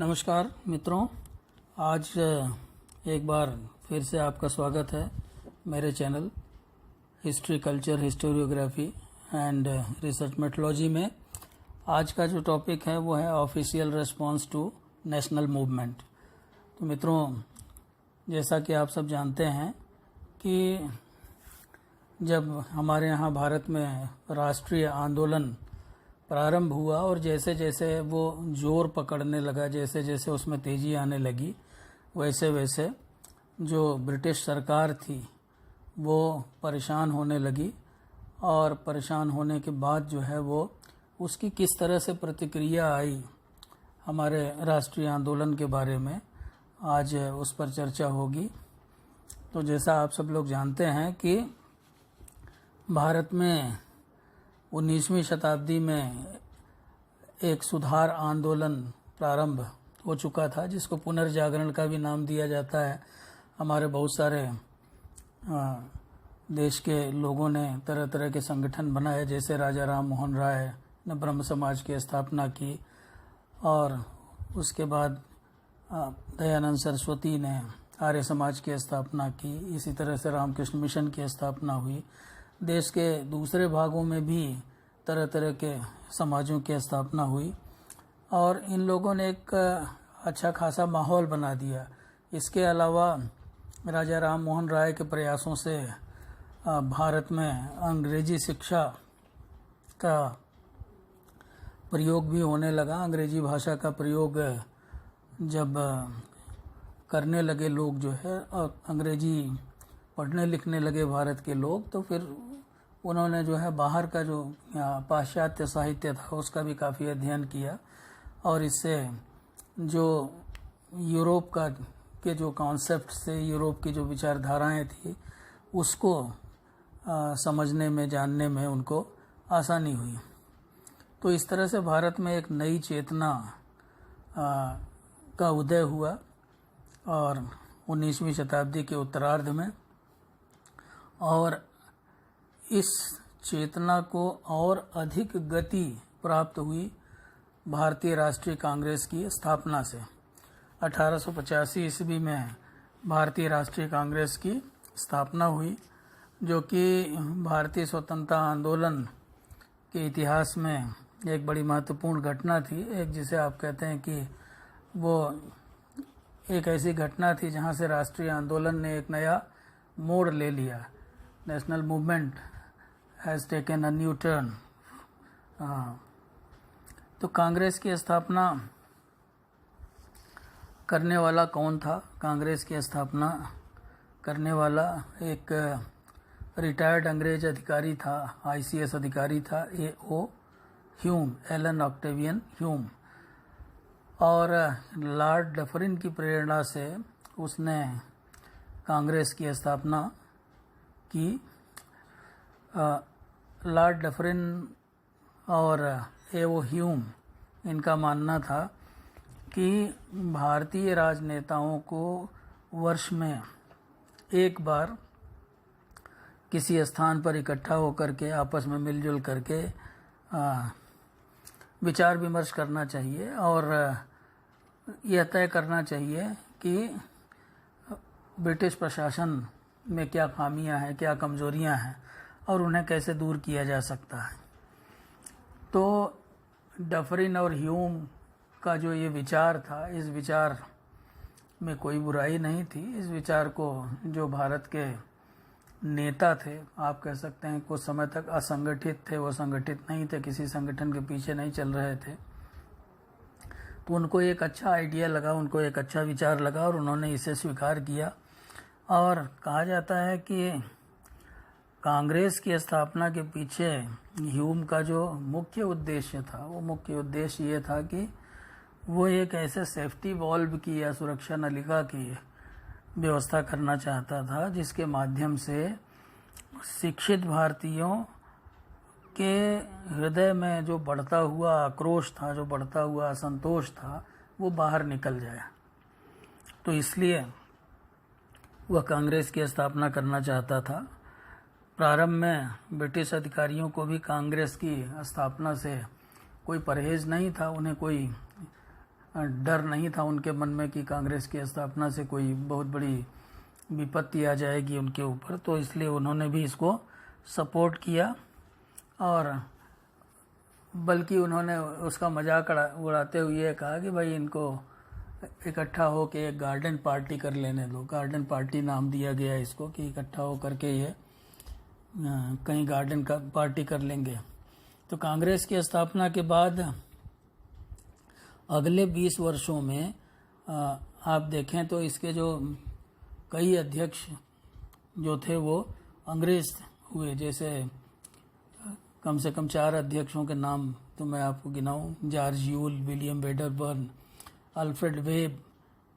नमस्कार मित्रों, आज एक बार फिर से आपका स्वागत है मेरे channel history culture historiography and research methodology में। आज का जो टॉपिक है वो है official response to national movement. तो मित्रों, जैसा कि आप सब जानते हैं कि जब हमारे यहाँ भारत में राष्ट्रीय आंदोलन प्रारंभ हुआ और जैसे जैसे वो जोर पकड़ने लगा, जैसे जैसे उसमें तेजी आने लगी, वैसे वैसे जो ब्रिटिश सरकार थी वो परेशान होने लगी। और परेशान होने के बाद जो है वो उसकी किस तरह से प्रतिक्रिया आई हमारे राष्ट्रीय आंदोलन के बारे में आज उस पर चर्चा होगी। तो जैसा आप सब लोग जानते हैं कि भारत में 19वीं शताब्दी में एक सुधार आंदोलन प्रारंभ हो चुका था, जिसको पुनर्जागरण का भी नाम दिया जाता है। हमारे बहुत सारे देश के लोगों ने तरह तरह के संगठन बनाए, जैसे राजा राम मोहन राय ने ब्रह्म समाज की स्थापना की और उसके बाद दयानंद सरस्वती ने आर्य समाज की स्थापना की। इसी तरह से रामकृष्ण मिशन की स्थापना हुई। देश के दूसरे भागों में भी तरह तरह के समाजों की स्थापना हुई और इन लोगों ने एक अच्छा खासा माहौल बना दिया। इसके अलावा राजा राम मोहन राय के प्रयासों से भारत में अंग्रेजी शिक्षा का प्रयोग भी होने लगा। अंग्रेजी भाषा का प्रयोग जब करने लगे लोग जो है, और अंग्रेजी पढ़ने लिखने लगे भारत के लोग, तो फिर उन्होंने जो है बाहर का जो पाश्चात्य साहित्य था उसका भी काफ़ी अध्ययन किया और इससे जो यूरोप का के जो कॉन्सेप्ट थे, यूरोप की जो विचारधाराएं थी, उसको समझने में, जानने में उनको आसानी हुई। तो इस तरह से भारत में एक नई चेतना का उदय हुआ और 19वीं शताब्दी के उत्तरार्ध में, और इस चेतना को और अधिक गति प्राप्त हुई भारतीय राष्ट्रीय कांग्रेस की स्थापना से। 1885 ईस्वी में भारतीय राष्ट्रीय कांग्रेस की स्थापना हुई, जो कि भारतीय स्वतंत्रता आंदोलन के इतिहास में एक बड़ी महत्वपूर्ण घटना थी। एक जिसे आप कहते हैं कि वो एक ऐसी घटना थी जहां से राष्ट्रीय आंदोलन ने एक नया मोड़ ले लिया। National movement has taken a new turn. तो कांग्रेस की स्थापना करने वाला कौन था? कांग्रेस की स्थापना करने वाला एक रिटायर्ड अंग्रेज अधिकारी था, आईसीएस अधिकारी था, A.O. Hume, Allan Octavian Hume. और लॉर्ड डफरिन की प्रेरणा से उसने कांग्रेस की स्थापना की। लॉर्ड डफरिन और A.O. ह्यूम, इनका मानना था कि भारतीय राजनेताओं को वर्ष में एक बार किसी स्थान पर इकट्ठा होकर के आपस में मिलजुल करके विचार विमर्श करना चाहिए और यह तय करना चाहिए कि ब्रिटिश प्रशासन में क्या खामियां हैं, क्या कमजोरियां हैं और उन्हें कैसे दूर किया जा सकता है। तो डफरिन और ह्यूम का जो ये विचार था, इस विचार में कोई बुराई नहीं थी। इस विचार को जो भारत के नेता थे, आप कह सकते हैं कुछ समय तक असंगठित थे, वो संगठित नहीं थे, किसी संगठन के पीछे नहीं चल रहे थे, तो उनको एक अच्छा आइडिया लगा, उनको एक अच्छा विचार लगा और उन्होंने इसे स्वीकार किया। और कहा जाता है कि कांग्रेस की स्थापना के पीछे ह्यूम का जो मुख्य उद्देश्य था, वो मुख्य उद्देश्य ये था कि वो एक ऐसे सेफ्टी वॉल्व की या सुरक्षा नलिका की व्यवस्था करना चाहता था जिसके माध्यम से शिक्षित भारतीयों के हृदय में जो बढ़ता हुआ आक्रोश था, जो बढ़ता हुआ असंतोष था, वो बाहर निकल जाए। तो इसलिए वह कांग्रेस की स्थापना करना चाहता था। प्रारंभ में ब्रिटिश अधिकारियों को भी कांग्रेस की स्थापना से कोई परहेज नहीं था, उन्हें कोई डर नहीं था उनके मन में कि कांग्रेस की स्थापना से कोई बहुत बड़ी विपत्ति आ जाएगी उनके ऊपर, तो इसलिए उन्होंने भी इसको सपोर्ट किया। और बल्कि उन्होंने उसका मजाक उड़ाते हुए कहा कि भाई इनको इकट्ठा होके एक गार्डन पार्टी कर लेने दो। गार्डन पार्टी नाम दिया गया इसको कि इकट्ठा हो करके ये कहीं गार्डन का पार्टी कर लेंगे। तो कांग्रेस की स्थापना के बाद अगले 20 वर्षों में आप देखें तो इसके जो कई अध्यक्ष जो थे वो अंग्रेज हुए। जैसे कम से कम 4 अध्यक्षों के नाम तो मैं आपको गिनाऊं: George Yule, William Wedderburn, Alfred Webb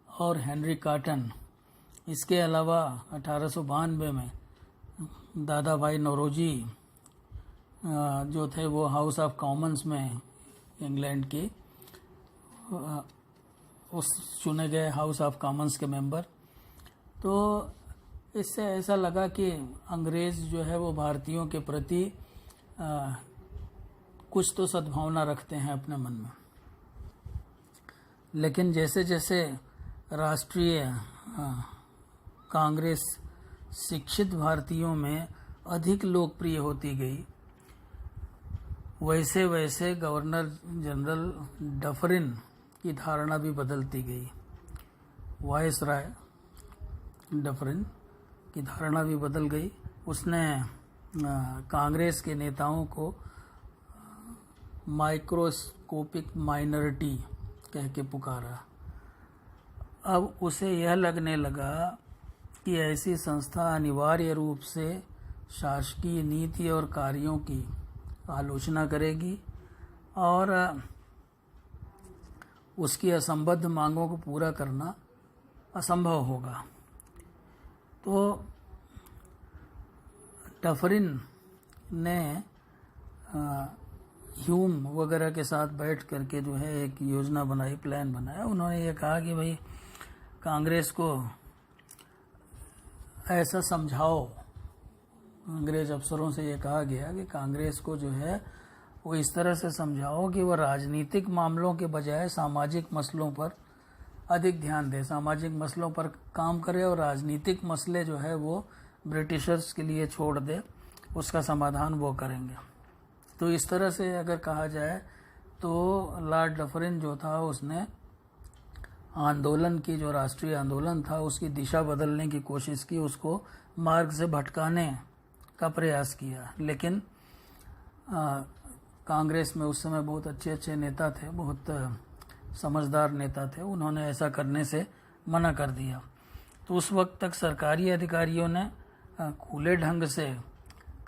और हेनरी कॉटन। इसके अलावा 1892 में दादा भाई नौरोजी जो थे वो हाउस ऑफ कॉमन्स में इंग्लैंड की उस चुने गए हाउस ऑफ कॉमन्स के मेंबर। तो इससे ऐसा लगा कि अंग्रेज़ जो है वो भारतीयों के प्रति कुछ तो सद्भावना रखते हैं अपने मन में। लेकिन जैसे जैसे राष्ट्रीय कांग्रेस शिक्षित भारतीयों में अधिक लोकप्रिय होती गई, वैसे वैसे गवर्नर जनरल डफरिन की धारणा भी बदलती गई। वायसराय डफरिन की धारणा भी बदल गई। उसने कांग्रेस के नेताओं को माइक्रोस्कोपिक माइनॉरिटी कह के पुकारा। अब उसे यह लगने लगा कि ऐसी संस्था अनिवार्य रूप से शासकीय नीति और कार्यों की आलोचना करेगी और उसकी असंबद्ध मांगों को पूरा करना असंभव होगा। तो डफरिन ने ह्यूम वगैरह के साथ बैठ करके जो है एक योजना बनाई, प्लान बनाया। उन्होंने ये कहा कि भाई कांग्रेस को ऐसा समझाओ, अंग्रेज अफसरों से ये कहा गया कि कांग्रेस को जो है वो इस तरह से समझाओ कि वह राजनीतिक मामलों के बजाय सामाजिक मसलों पर अधिक ध्यान दे, सामाजिक मसलों पर काम करे और राजनीतिक मसले जो है वो ब्रिटिशर्स के लिए छोड़ दे, उसका समाधान वो करेंगे। तो इस तरह से अगर कहा जाए तो लॉर्ड डफरिन जो था उसने आंदोलन की, जो राष्ट्रीय आंदोलन था, उसकी दिशा बदलने की कोशिश की, उसको मार्ग से भटकाने का प्रयास किया। लेकिन कांग्रेस में उस समय बहुत अच्छे अच्छे नेता थे, बहुत समझदार नेता थे, उन्होंने ऐसा करने से मना कर दिया। तो उस वक्त तक सरकारी अधिकारियों ने खुले ढंग से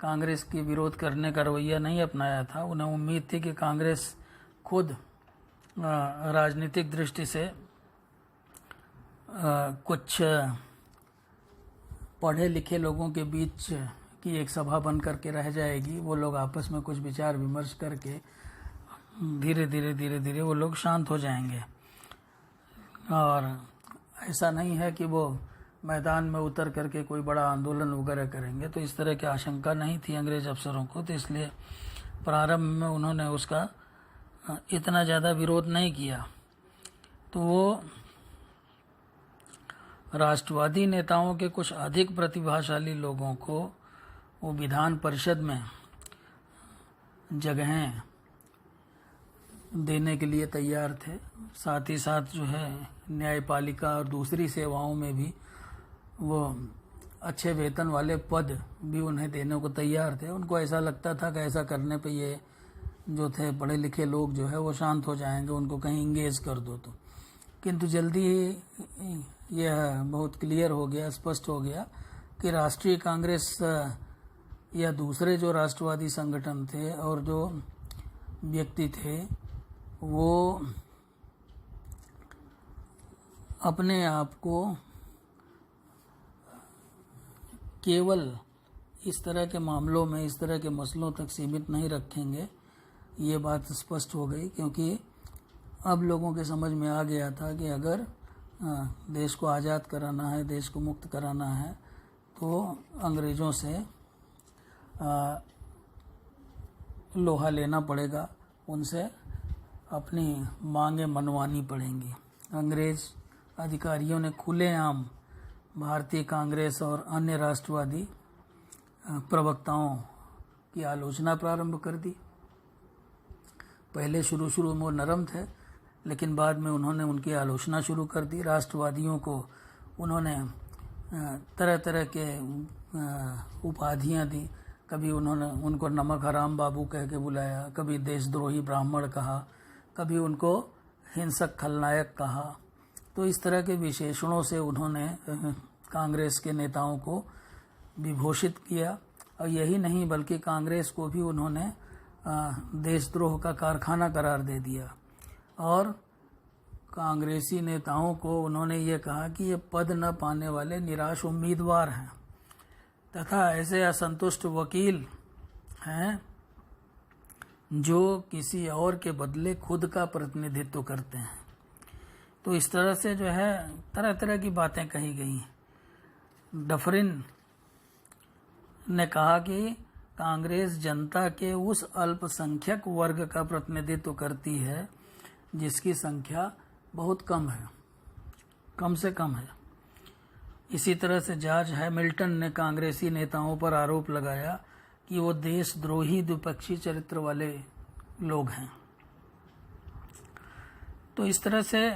कांग्रेस की विरोध करने का रवैया नहीं अपनाया था। उन्हें उम्मीद थी कि कांग्रेस खुद राजनीतिक दृष्टि से कुछ पढ़े लिखे लोगों के बीच की एक सभा बन करके रह जाएगी। वो लोग आपस में कुछ विचार विमर्श करके धीरे धीरे वो लोग शांत हो जाएंगे। और ऐसा नहीं है कि वो मैदान में उतर करके कोई बड़ा आंदोलन वगैरह करेंगे। तो इस तरह की आशंका नहीं थी अंग्रेज अफसरों को। तो इसलिए प्रारंभ में उन्होंने उसका इतना ज़्यादा विरोध नहीं किया। तो वो राष्ट्रवादी नेताओं के कुछ अधिक प्रतिभाशाली लोगों को वो विधान परिषद में जगहें देने के लिए तैयार थे। साथ ही साथ जो है न्यायपालिका और दूसरी सेवाओं में भी वो अच्छे वेतन वाले पद भी उन्हें देने को तैयार थे। उनको ऐसा लगता था कि ऐसा करने पे ये जो थे पढ़े लिखे लोग जो है वो शांत हो जाएंगे, उनको कहीं इंगेज कर दो। तो किंतु जल्दी ही यह बहुत क्लियर हो गया, स्पष्ट हो गया कि राष्ट्रीय कांग्रेस या दूसरे जो राष्ट्रवादी संगठन थे और जो व्यक्ति थे वो अपने आप को केवल इस तरह के मामलों में, इस तरह के मसलों तक सीमित नहीं रखेंगे। ये बात स्पष्ट हो गई क्योंकि अब लोगों के समझ में आ गया था कि अगर देश को आज़ाद कराना है, देश को मुक्त कराना है, तो अंग्रेज़ों से लोहा लेना पड़ेगा, उनसे अपनी मांगें मनवानी पड़ेंगी। अंग्रेज अधिकारियों ने खुलेआम भारतीय कांग्रेस और अन्य राष्ट्रवादी प्रवक्ताओं की आलोचना प्रारंभ कर दी। पहले शुरू में वो नरम थे, लेकिन बाद में उन्होंने उनकी आलोचना शुरू कर दी। राष्ट्रवादियों को उन्होंने तरह तरह के उपाधियां दी। कभी उन्होंने उनको नमक हराम बाबू कह के बुलाया, कभी देशद्रोही ब्राह्मण कहा, कभी उनको हिंसक खलनायक कहा। तो इस तरह के विशेषणों से उन्होंने कांग्रेस के नेताओं को विभूषित किया। और यही नहीं बल्कि कांग्रेस को भी उन्होंने देशद्रोह का कारखाना करार दे दिया। और कांग्रेसी नेताओं को उन्होंने ये कहा कि ये पद न पाने वाले निराश उम्मीदवार हैं तथा ऐसे असंतुष्ट वकील हैं जो किसी और के बदले खुद का प्रतिनिधित्व करते हैं। तो इस तरह से जो है तरह तरह की बातें कही गई। डफरिन ने कहा कि कांग्रेस जनता के उस अल्पसंख्यक वर्ग का प्रतिनिधित्व करती है जिसकी संख्या बहुत कम है, कम से कम है। इसी तरह से जॉर्ज हैमिल्टन ने कांग्रेसी नेताओं पर आरोप लगाया कि वो देशद्रोही द्विपक्षी चरित्र वाले लोग हैं। तो इस तरह से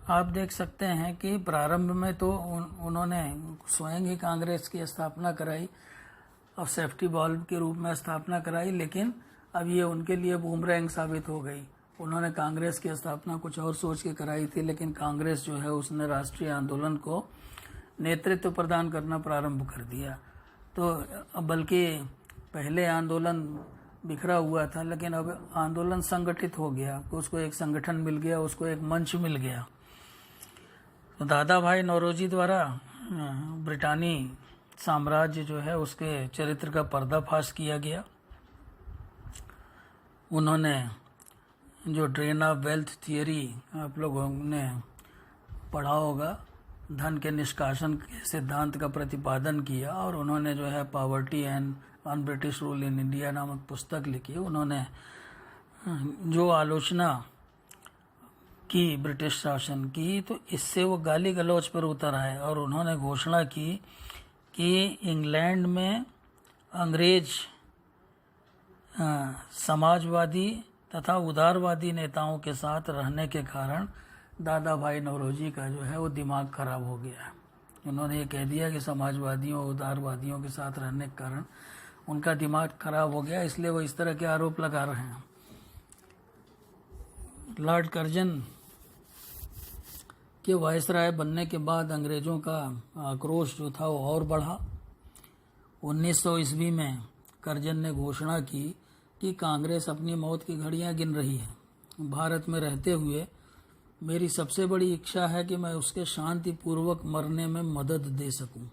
आप देख सकते हैं कि प्रारंभ में तो उन्होंने स्वयं ही कांग्रेस की स्थापना कराई और सेफ्टी वॉल्व के रूप में स्थापना कराई, लेकिन अब ये उनके लिए बूमरैंग साबित हो गई। उन्होंने कांग्रेस की स्थापना कुछ और सोच के कराई थी, लेकिन कांग्रेस जो है उसने राष्ट्रीय आंदोलन को नेतृत्व प्रदान करना प्रारंभ कर दिया। तो बल्कि पहले आंदोलन बिखरा हुआ था, लेकिन अब आंदोलन संगठित हो गया, उसको एक संगठन मिल गया, उसको एक मंच मिल गया। तो दादा भाई नौरोजी द्वारा ब्रिटानी साम्राज्य जो है उसके चरित्र का पर्दाफाश किया गया। उन्होंने जो ड्रेन ऑफ वेल्थ थियरी आप लोगों ने पढ़ा होगा, धन के निष्कासन के सिद्धांत का प्रतिपादन किया और उन्होंने जो है poverty and on British rule in India नामक पुस्तक लिखी। उन्होंने जो आलोचना की ब्रिटिश शासन की, तो इससे वो गाली गलौज पर उतर आए और उन्होंने घोषणा की कि इंग्लैंड में अंग्रेज समाजवादी तथा उदारवादी नेताओं के साथ रहने के कारण दादा भाई नौरोजी का जो है वो दिमाग खराब हो गया। उन्होंने ये कह दिया कि समाजवादियों और उदारवादियों के साथ रहने के कारण उनका दिमाग खराब हो गया, इसलिए वो इस तरह के आरोप लगा रहे हैं। लॉर्ड कर्जन के वायसराय बनने के बाद अंग्रेजों का आक्रोश जो था वो और बढ़ा। 1900 ईस्वी में कर्जन ने घोषणा की कि कांग्रेस अपनी मौत की घड़ियां गिन रही है। भारत में रहते हुए मेरी सबसे बड़ी इच्छा है कि मैं उसके शांतिपूर्वक मरने में मदद दे सकूं।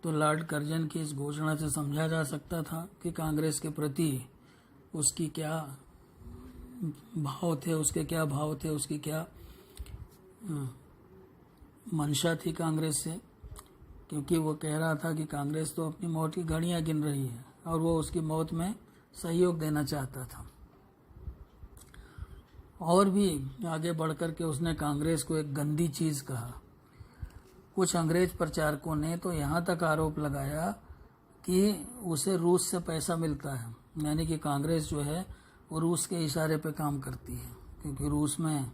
तो लॉर्ड कर्जन की इस घोषणा से समझा जा सकता था कि कांग्रेस के प्रति उसकी क्या भाव थे, उसकी क्या मंशा थी कांग्रेस से, क्योंकि वो कह रहा था कि कांग्रेस तो अपनी मौत की घड़ियां गिन रही है और वो उसकी मौत में सहयोग देना चाहता था। और भी आगे बढ़कर के उसने कांग्रेस को एक गंदी चीज कहा। कुछ अंग्रेज प्रचारकों ने तो यहाँ तक आरोप लगाया कि उसे रूस से पैसा मिलता है, यानी कि कांग्रेस जो है वो रूस के इशारे पे काम करती है, क्योंकि रूस में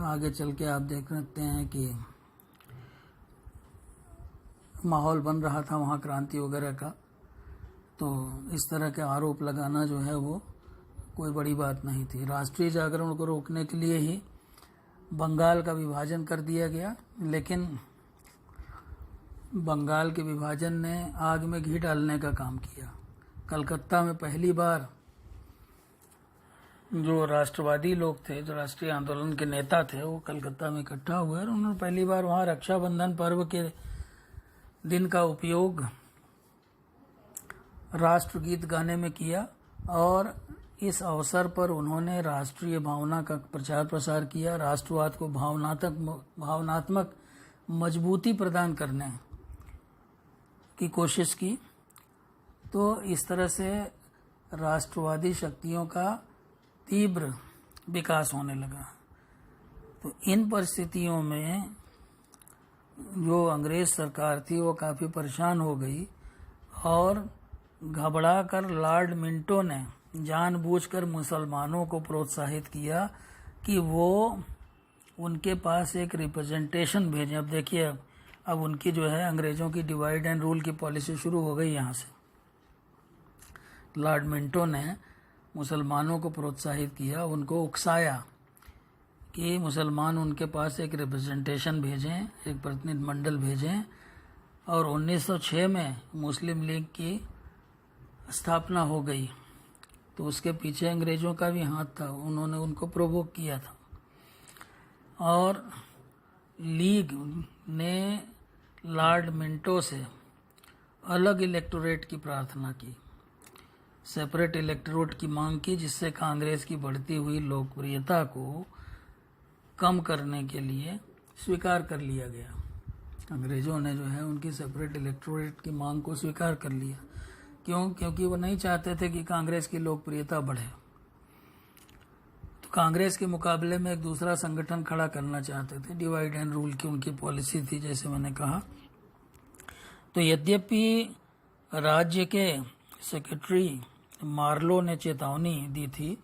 आगे चल के आप देख सकते हैं कि माहौल बन रहा था वहाँ क्रांति वगैरह का। तो इस तरह के आरोप लगाना जो है वो कोई बड़ी बात नहीं थी। राष्ट्रीय जागरण को रोकने के लिए ही बंगाल का विभाजन कर दिया गया, लेकिन बंगाल के विभाजन ने आग में घी डालने का काम किया। कलकत्ता में पहली बार जो राष्ट्रवादी लोग थे, जो राष्ट्रीय आंदोलन के नेता थे, वो कलकत्ता में इकट्ठा हुए और उन्होंने पहली बार वहाँ रक्षाबंधन पर्व के दिन का उपयोग राष्ट्रगीत गाने में किया और इस अवसर पर उन्होंने राष्ट्रीय भावना का प्रचार प्रसार किया, राष्ट्रवाद को भावनात्मक मजबूती प्रदान करने की कोशिश की। तो इस तरह से राष्ट्रवादी शक्तियों का तीव्र विकास होने लगा। तो इन परिस्थितियों में जो अंग्रेज सरकार थी वो काफ़ी परेशान हो गई और घबराकर लॉर्ड मिंटो ने जानबूझकर मुसलमानों को प्रोत्साहित किया कि वो उनके पास एक रिप्रेजेंटेशन भेजें। अब देखिए, अब उनकी जो है अंग्रेज़ों की डिवाइड एंड रूल की पॉलिसी शुरू हो गई यहाँ से। लॉर्ड मिंटो ने मुसलमानों को प्रोत्साहित किया, उनको उकसाया कि मुसलमान उनके पास एक रिप्रेजेंटेशन भेजें, एक प्रतिनिधिमंडल भेजें। और 1906 में मुस्लिम लीग की स्थापना हो गई। तो उसके पीछे अंग्रेज़ों का भी हाथ था, उन्होंने उनको प्रोवोक किया था। और लीग ने लॉर्ड मिंटो से अलग इलेक्टोरेट की प्रार्थना की, सेपरेट इलेक्टोरेट की मांग की, जिससे कांग्रेस की बढ़ती हुई लोकप्रियता को कम करने के लिए स्वीकार कर लिया गया। अंग्रेज़ों ने जो है उनकी सेपरेट इलेक्टोरेट की मांग को स्वीकार कर लिया। क्यों? क्योंकि वो नहीं चाहते थे कि कांग्रेस की लोकप्रियता बढ़े। तो कांग्रेस के मुकाबले में एक दूसरा संगठन खड़ा करना चाहते थे। डिवाइड एंड रूल की उनकी पॉलिसी थी, जैसे मैंने कहा। तो यद्यपि राज्य के सेक्रेटरी मार्लो ने चेतावनी दी थी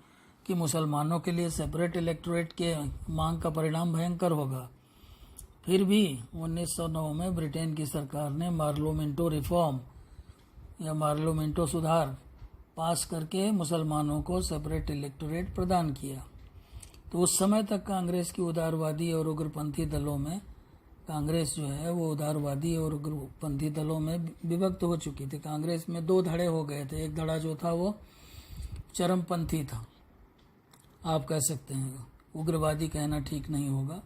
कि मुसलमानों के लिए सेपरेट इलेक्टोरेट के मांग का परिणाम भयंकर होगा, फिर भी 1909 में ब्रिटेन की सरकार ने मार्लोमेंटो रिफॉर्म या मार्लोमेंटो सुधार पास करके मुसलमानों को सेपरेट इलेक्टोरेट प्रदान किया। तो उस समय तक कांग्रेस की उदारवादी और उग्रपंथी दलों में, कांग्रेस जो है वो उदारवादी और उग्रपंथी दलों में विभक्त हो चुकी थी। कांग्रेस में दो धड़े हो गए थे। एक धड़ा जो था वो चरमपंथी था, आप कह सकते हैं, उग्रवादी कहना ठीक नहीं होगा,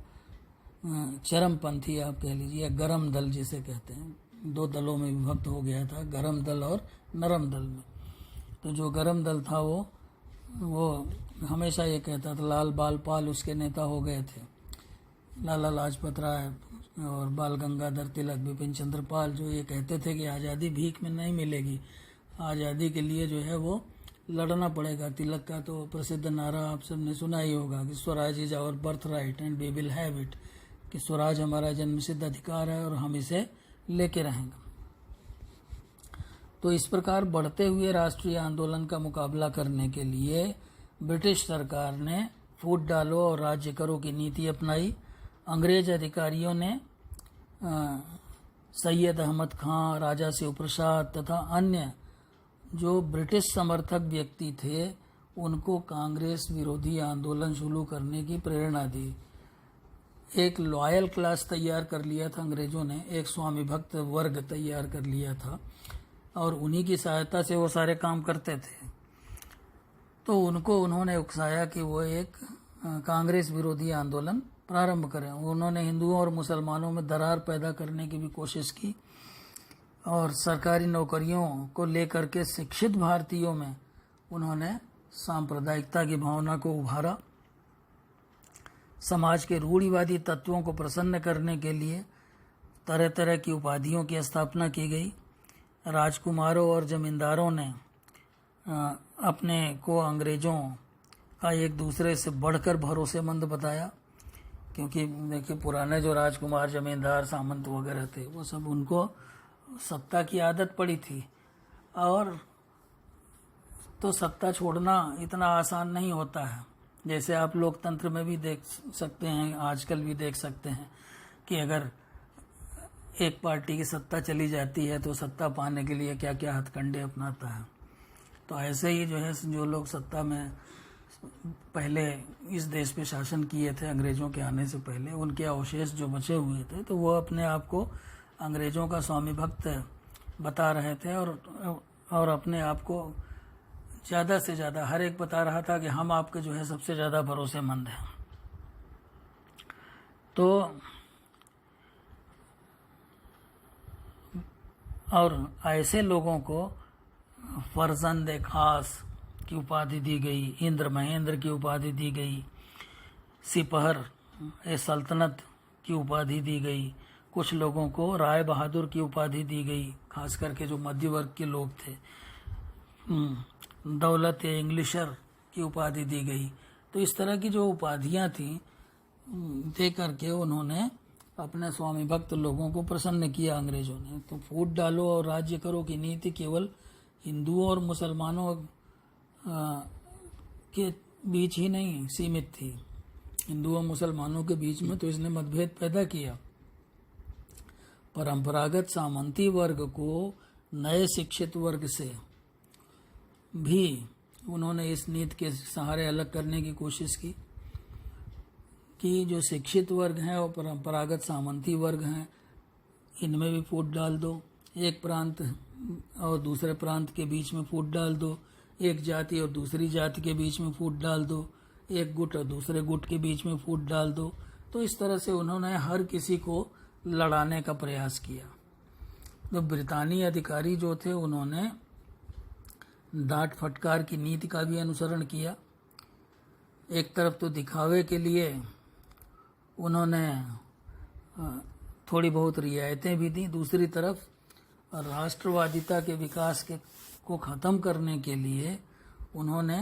चरमपंथी आप कह लीजिए, गरम दल जिसे कहते हैं। दो दलों में विभक्त हो गया था, गरम दल और नरम दल में। तो जो गरम दल था वो हमेशा ये कहता था, लाल बाल पाल उसके नेता हो गए थे, लाला लाजपत राय और बाल गंगाधर तिलक, बिपिन चंद्र पाल, जो ये कहते थे कि आज़ादी भीख में नहीं मिलेगी, आज़ादी के लिए जो है वो लड़ना पड़ेगा। तिलक का तो प्रसिद्ध नारा आप सबने सुना ही होगा कि swaraj is our birthright and we will have it, कि स्वराज हमारा जन्मसिद्ध अधिकार है और हम इसे लेके रहेंगे। तो इस प्रकार बढ़ते हुए राष्ट्रीय आंदोलन का मुकाबला करने के लिए ब्रिटिश सरकार ने फूट डालो और राज्य करो की नीति अपनाई। अंग्रेज अधिकारियों ने सैयद अहमद खां, राजा शिव प्रसाद तथा अन्य जो ब्रिटिश समर्थक व्यक्ति थे उनको कांग्रेस विरोधी आंदोलन शुरू करने की प्रेरणा दी। एक लॉयल क्लास तैयार कर लिया था अंग्रेजों ने, एक स्वामी भक्त वर्ग तैयार कर लिया था और उन्हीं की सहायता से वो सारे काम करते थे। तो उनको उन्होंने उकसाया कि वो एक कांग्रेस विरोधी आंदोलन प्रारंभ करें। उन्होंने हिंदुओं और मुसलमानों में दरार पैदा करने की भी कोशिश की और सरकारी नौकरियों को लेकर के शिक्षित भारतीयों में उन्होंने सांप्रदायिकता की भावना को उभारा। समाज के रूढ़िवादी तत्वों को प्रसन्न करने के लिए तरह तरह की उपाधियों की स्थापना की गई। राजकुमारों और जमींदारों ने अपने को अंग्रेज़ों का एक दूसरे से बढ़कर भरोसेमंद बताया, क्योंकि देखिए पुराने जो राजकुमार, जमींदार, सामंत वगैरह थे वो सब, उनको सत्ता की आदत पड़ी थी और तो सत्ता छोड़ना इतना आसान नहीं होता है। जैसे आप लोकतंत्र में भी देख सकते हैं, आजकल भी देख सकते हैं कि अगर एक पार्टी की सत्ता चली जाती है तो सत्ता पाने के लिए क्या क्या हथकंडे अपनाता है। तो ऐसे ही जो है, जो लोग सत्ता में पहले इस देश पे शासन किए थे अंग्रेज़ों के आने से पहले, उनके अवशेष जो बचे हुए थे, तो वो अपने आप को अंग्रेज़ों का स्वामी भक्त बता रहे थे और अपने आप को ज़्यादा से ज़्यादा, हर एक बता रहा था कि हम आपके जो है सबसे ज़्यादा भरोसेमंद हैं। तो और ऐसे लोगों को फर्जंद खास की उपाधि दी गई, इंद्र महेंद्र की उपाधि दी गई, सिपहर ए सल्तनत की उपाधि दी गई। कुछ लोगों को राय बहादुर की उपाधि दी गई, खास करके जो मध्य वर्ग के लोग थे। दौलत ए इंग्लिशर की उपाधि दी गई। तो इस तरह की जो उपाधियां थी दे करके उन्होंने अपने स्वामी भक्त लोगों को प्रसन्न किया अंग्रेजों ने। तो फूट डालो और राज्य करो की नीति केवल हिंदुओं और मुसलमानों के बीच ही नहीं सीमित थी, हिंदुओं और मुसलमानों के बीच में तो इसने मतभेद पैदा किया। परंपरागत सामंती वर्ग को नए शिक्षित वर्ग से भी उन्होंने इस नीति के सहारे अलग करने की कोशिश की कि जो शिक्षित वर्ग हैं और परंपरागत सामंती वर्ग हैं, इनमें भी फूट डाल दो, एक प्रांत और दूसरे प्रांत के बीच में फूट डाल दो, एक जाति और दूसरी जाति के बीच में फूट डाल दो, एक गुट और दूसरे गुट के बीच में फूट डाल दो। तो इस तरह से उन्होंने हर किसी को लड़ाने का प्रयास किया। तो ब्रितानी अधिकारी जो थे उन्होंने डांट फटकार की नीति का भी अनुसरण किया। एक तरफ तो दिखावे के लिए उन्होंने थोड़ी बहुत रियायतें भी दी, दूसरी तरफ राष्ट्रवादिता के विकास को ख़त्म करने के लिए उन्होंने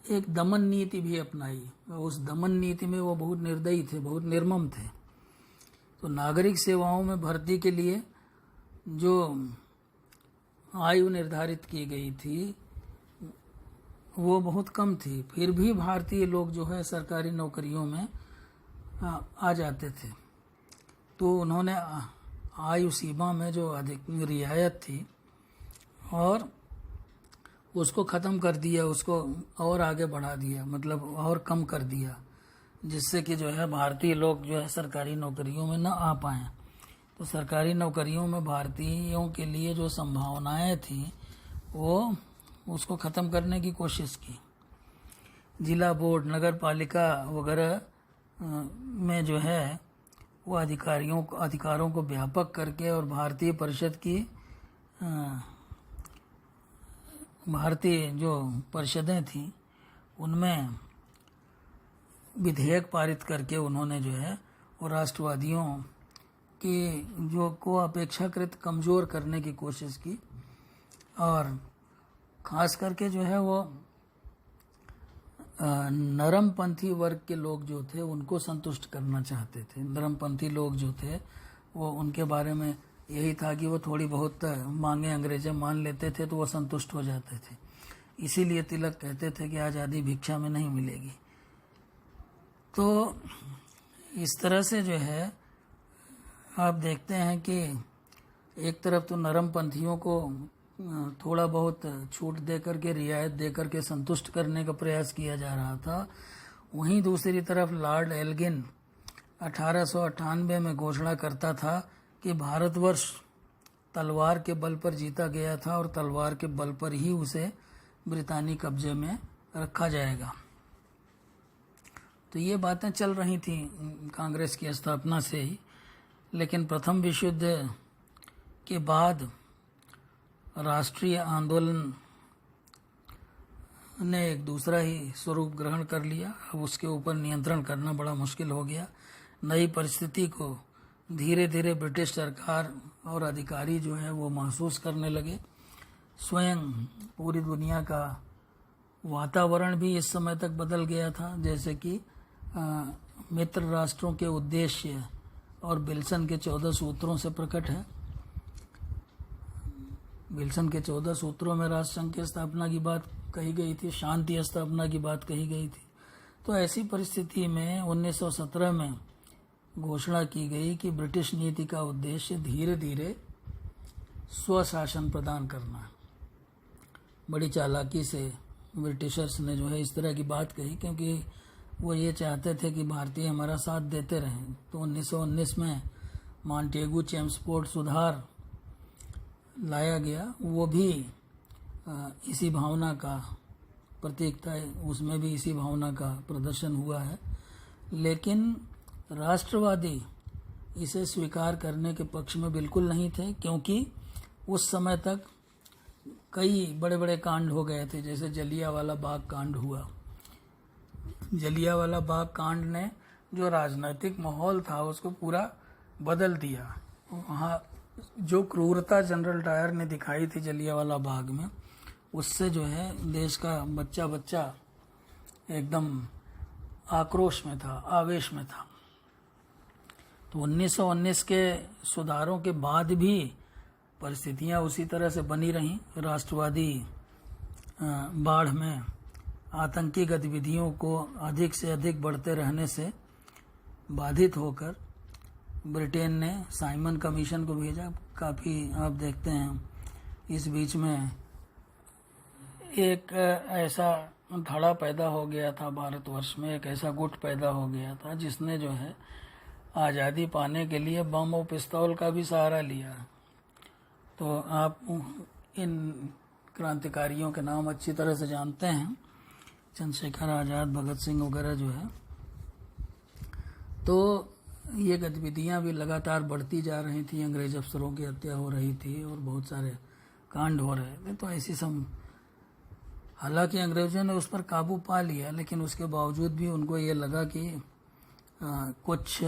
एक दमन नीति भी अपनाई। उस दमन नीति में वो बहुत निर्दयी थे, बहुत निर्मम थे। तो नागरिक सेवाओं में भर्ती के लिए जो आयु निर्धारित की गई थी वो बहुत कम थी, फिर भी भारतीय लोग जो है सरकारी नौकरियों में आ जाते थे। तो उन्होंने आयु सीमा में जो अधिक रियायत थी और उसको ख़त्म कर दिया, उसको और आगे बढ़ा दिया, मतलब और कम कर दिया, जिससे कि जो है भारतीय लोग जो है सरकारी नौकरियों में न आ पाएँ। तो सरकारी नौकरियों में भारतीयों के लिए जो संभावनाएं थी वो उसको ख़त्म करने की कोशिश की। जिला बोर्ड, नगर पालिका वगैरह में जो है वो अधिकारों को व्यापक करके और भारतीय परिषद की भारतीय जो परिषदें थी उनमें विधेयक पारित करके उन्होंने जो है वो राष्ट्रवादियों की जो को अपेक्षाकृत कमज़ोर करने की कोशिश की। और ख़ास करके जो है वो नरमपंथी वर्ग के लोग जो थे उनको संतुष्ट करना चाहते थे। नरमपंथी लोग जो थे वो उनके बारे में यही था कि वो थोड़ी बहुत मांगे अंग्रेज़ें मान लेते थे तो वो संतुष्ट हो जाते थे। इसीलिए तिलक कहते थे कि आज़ादी भिक्षा में नहीं मिलेगी। तो इस तरह से जो है आप देखते हैं कि एक तरफ तो नरमपंथियों को थोड़ा बहुत छूट दे करके, रियायत दे करके संतुष्ट करने का प्रयास किया जा रहा था, वहीं दूसरी तरफ लॉर्ड एल्गिन 1898 में घोषणा करता था कि भारतवर्ष तलवार के बल पर जीता गया था और तलवार के बल पर ही उसे ब्रितानी कब्जे में रखा जाएगा। तो ये बातें चल रही थी कांग्रेस की स्थापना से ही। लेकिन प्रथम विश्व युद्ध के बाद राष्ट्रीय आंदोलन ने एक दूसरा ही स्वरूप ग्रहण कर लिया। अब उसके ऊपर नियंत्रण करना बड़ा मुश्किल हो गया। नई परिस्थिति को धीरे धीरे ब्रिटिश सरकार और अधिकारी जो है वो महसूस करने लगे। स्वयं पूरी दुनिया का वातावरण भी इस समय तक बदल गया था, जैसे कि मित्र राष्ट्रों के उद्देश्य और विल्सन के 14 सूत्रों से प्रकट है। विल्सन के 14 सूत्रों में राष्ट्रसंघ की स्थापना की बात कही गई थी, शांति स्थापना की बात कही गई थी। तो ऐसी परिस्थिति में 1917 में घोषणा की गई कि ब्रिटिश नीति का उद्देश्य धीरे धीरे स्वशासन प्रदान करना है। बड़ी चालाकी से ब्रिटिशर्स ने जो है इस तरह की बात कही, क्योंकि वो ये चाहते थे कि भारतीय हमारा साथ देते रहें। तो 1919 में मॉन्टेगू चेम्सफोर्ड सुधार लाया गया, वो भी इसी भावना का प्रतीक था, उसमें भी इसी भावना का प्रदर्शन हुआ है। लेकिन राष्ट्रवादी इसे स्वीकार करने के पक्ष में बिल्कुल नहीं थे, क्योंकि उस समय तक कई बड़े बड़े कांड हो गए थे, जैसे जलियांवाला बाग कांड हुआ। जलियांवाला बाग कांड ने जो राजनीतिक माहौल था उसको पूरा बदल दिया। वहाँ जो क्रूरता जनरल डायर ने दिखाई थी जलियांवाला बाग में, उससे जो है देश का बच्चा बच्चा एकदम आक्रोश में था, आवेश में था। तो 1919 के सुधारों के बाद भी परिस्थितियां उसी तरह से बनी रहीं। राष्ट्रवादी बाढ़ में आतंकी गतिविधियों को अधिक से अधिक बढ़ते रहने से बाधित होकर ब्रिटेन ने साइमन कमीशन को भेजा। काफ़ी आप देखते हैं इस बीच में एक ऐसा धड़ा पैदा हो गया था भारतवर्ष में, एक ऐसा गुट पैदा हो गया था जिसने जो है आज़ादी पाने के लिए बम और पिस्तौल का भी सहारा लिया। तो आप इन क्रांतिकारियों के नाम अच्छी तरह से जानते हैं, चंद्रशेखर आज़ाद, भगत सिंह वगैरह जो है। तो ये गतिविधियां भी लगातार बढ़ती जा रही थी, अंग्रेज अफसरों की हत्या हो रही थी और बहुत सारे कांड हो रहे थे। तो ऐसी हालांकि अंग्रेजों ने उस पर काबू पा लिया, लेकिन उसके बावजूद भी उनको ये लगा कि कुछ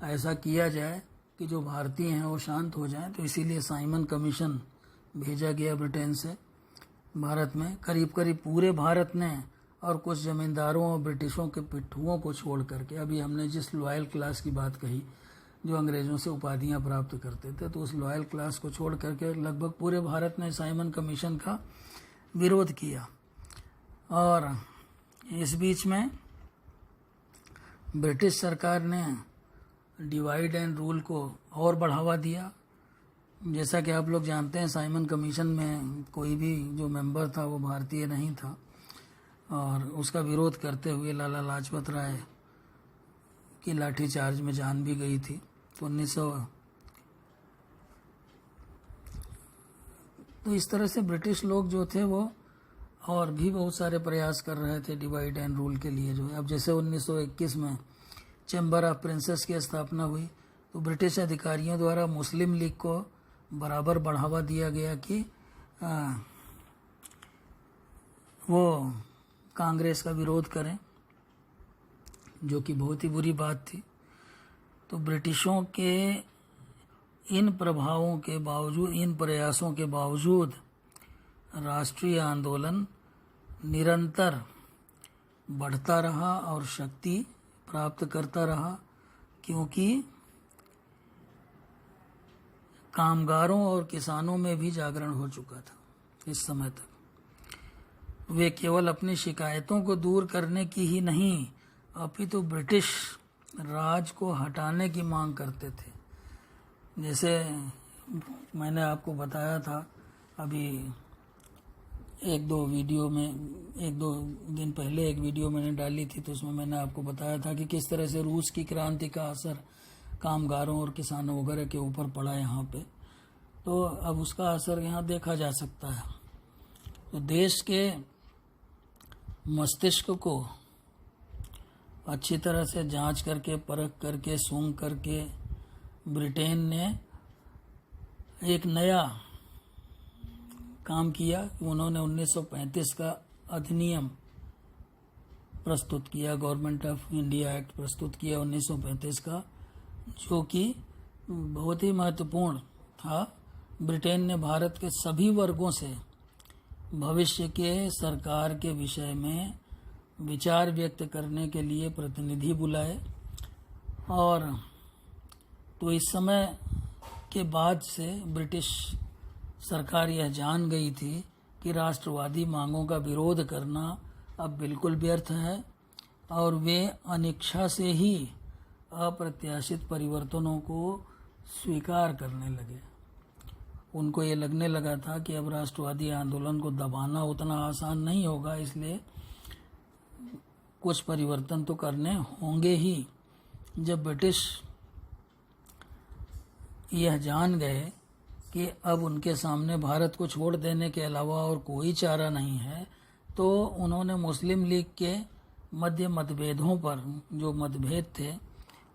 ऐसा किया जाए कि जो भारतीय हैं वो शांत हो जाएं। तो इसीलिए साइमन कमीशन भेजा गया ब्रिटेन से भारत में। करीब करीब पूरे भारत ने और कुछ जमींदारों और ब्रिटिशों के पिट्ठुओं को छोड़ करके, अभी हमने जिस लॉयल क्लास की बात कही जो अंग्रेजों से उपाधियां प्राप्त करते थे, तो उस लॉयल क्लास को छोड़ करके लगभग पूरे भारत ने साइमन कमीशन का विरोध किया। और इस बीच में ब्रिटिश सरकार ने डिवाइड एंड रूल को और बढ़ावा दिया। जैसा कि आप लोग जानते हैं, साइमन कमीशन में कोई भी जो मेंबर था वो भारतीय नहीं था और उसका विरोध करते हुए लाला लाजपत राय की लाठीचार्ज में जान भी गई थी। तो तो इस तरह से ब्रिटिश लोग जो थे वो और भी बहुत सारे प्रयास कर रहे थे डिवाइड एंड रूल के लिए जो है। अब जैसे 1921 में चैम्बर ऑफ प्रिंसेस की स्थापना हुई, तो ब्रिटिश अधिकारियों द्वारा मुस्लिम लीग को बराबर बढ़ावा दिया गया कि वो कांग्रेस का विरोध करें, जो कि बहुत ही बुरी बात थी। तो ब्रिटिशों के इन प्रभावों के बावजूद, इन प्रयासों के बावजूद राष्ट्रीय आंदोलन निरंतर बढ़ता रहा और शक्ति प्राप्त करता रहा, क्योंकि कामगारों और किसानों में भी जागरण हो चुका था इस समय तक। वे केवल अपनी शिकायतों को दूर करने की ही नहीं, अपितु ब्रिटिश राज को हटाने की मांग करते थे। जैसे मैंने आपको बताया था अभी एक दो दिन पहले एक वीडियो मैंने डाली थी, तो उसमें मैंने आपको बताया था कि किस तरह से रूस की क्रांति का असर कामगारों और किसानों वगैरह के ऊपर पड़ा यहाँ पे। तो अब उसका असर यहाँ देखा जा सकता है। तो देश के मस्तिष्क को अच्छी तरह से जांच करके, परख करके, सूंघ करके ब्रिटेन ने एक नया काम किया। उन्होंने 1935 का अधिनियम प्रस्तुत किया, गवर्नमेंट ऑफ इंडिया एक्ट प्रस्तुत किया 1935 का, जो कि बहुत ही महत्वपूर्ण था। ब्रिटेन ने भारत के सभी वर्गों से भविष्य के सरकार के विषय में विचार व्यक्त करने के लिए प्रतिनिधि बुलाए। और तो इस समय के बाद से ब्रिटिश सरकार यह जान गई थी कि राष्ट्रवादी मांगों का विरोध करना अब बिल्कुल व्यर्थ है और वे अनिच्छा से ही अप्रत्याशित परिवर्तनों को स्वीकार करने लगे। उनको ये लगने लगा था कि अब राष्ट्रवादी आंदोलन को दबाना उतना आसान नहीं होगा, इसलिए कुछ परिवर्तन तो करने होंगे ही। जब ब्रिटिश यह जान गए कि अब उनके सामने भारत को छोड़ देने के अलावा और कोई चारा नहीं है, तो उन्होंने मुस्लिम लीग के मध्य मतभेदों पर, जो मतभेद थे,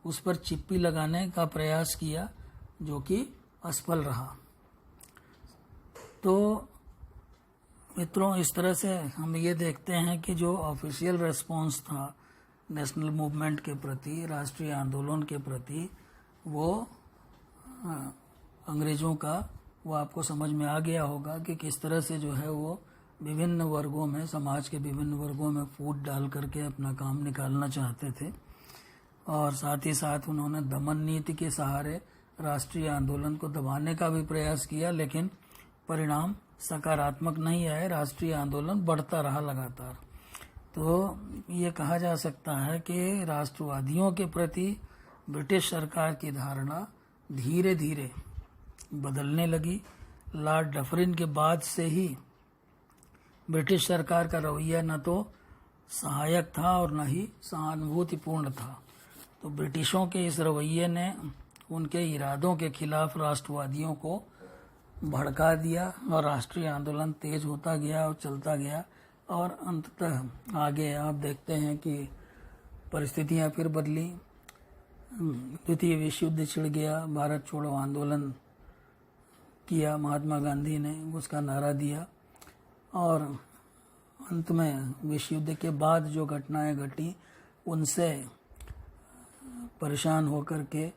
उस पर चिप्पी लगाने का प्रयास किया, जो कि असफल रहा। तो मित्रों, इस तरह से हम ये देखते हैं कि जो ऑफिशियल रेस्पॉन्स था नेशनल मूवमेंट के प्रति, राष्ट्रीय आंदोलन के प्रति, वो अंग्रेज़ों का वो आपको समझ में आ गया होगा कि किस तरह से जो है वो विभिन्न वर्गों में, समाज के विभिन्न वर्गों में फूट डाल करके अपना काम निकालना चाहते थे। और साथ ही साथ उन्होंने दमन नीति के सहारे राष्ट्रीय आंदोलन को दबाने का भी प्रयास किया, लेकिन परिणाम सकारात्मक नहीं आए। राष्ट्रीय आंदोलन बढ़ता रहा लगातार। तो ये कहा जा सकता है कि राष्ट्रवादियों के प्रति ब्रिटिश सरकार की धारणा धीरे धीरे बदलने लगी। लॉर्ड डफरिन के बाद से ही ब्रिटिश सरकार का रवैया न तो सहायक था और न ही सहानुभूतिपूर्ण था। तो ब्रिटिशों के इस रवैये ने उनके इरादों के खिलाफ राष्ट्रवादियों को भड़का दिया और राष्ट्रीय आंदोलन तेज होता गया और चलता गया। और अंततः आगे आप देखते हैं कि परिस्थितियां फिर बदली। द्वितीय विश्व युद्ध छिड़ गया, भारत छोड़ो आंदोलन किया महात्मा गांधी ने, उसका नारा दिया। और अंत में विश्व युद्ध के बाद जो घटनाएं घटी उनसे परेशान होकर के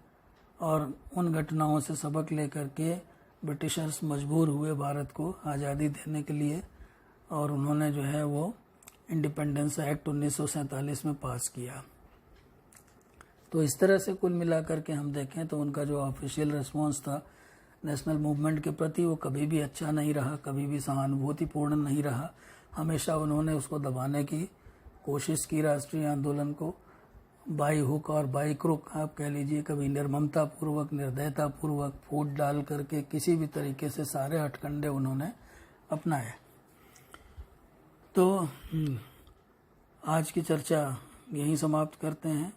और उन घटनाओं से सबक लेकर के ब्रिटिशर्स मजबूर हुए भारत को आज़ादी देने के लिए, और उन्होंने जो है वो इंडिपेंडेंस एक्ट 1947 में पास किया। तो इस तरह से कुल मिलाकर के हम देखें तो उनका जो ऑफिशियल रिस्पॉन्स था नेशनल मूवमेंट के प्रति वो कभी भी अच्छा नहीं रहा, कभी भी सहानुभूतिपूर्ण नहीं रहा। हमेशा उन्होंने उसको दबाने की कोशिश की, राष्ट्रीय आंदोलन को, बाई हुक और बाई क्रुक आप कह लीजिए। कभी निर्ममता पूर्वक, निर्दयता पूर्वक, फूट डाल करके, किसी भी तरीके से सारे हथकंडे उन्होंने अपनाए। तो आज की चर्चा यहीं समाप्त करते हैं।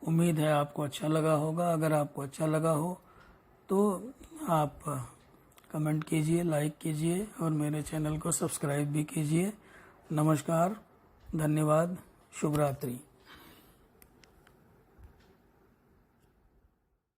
उम्मीद है आपको अच्छा लगा होगा। अगर आपको अच्छा लगा हो तो आप कमेंट कीजिए, लाइक कीजिए और मेरे चैनल को सब्सक्राइब भी कीजिए। नमस्कार, धन्यवाद, शुभ रात्रि।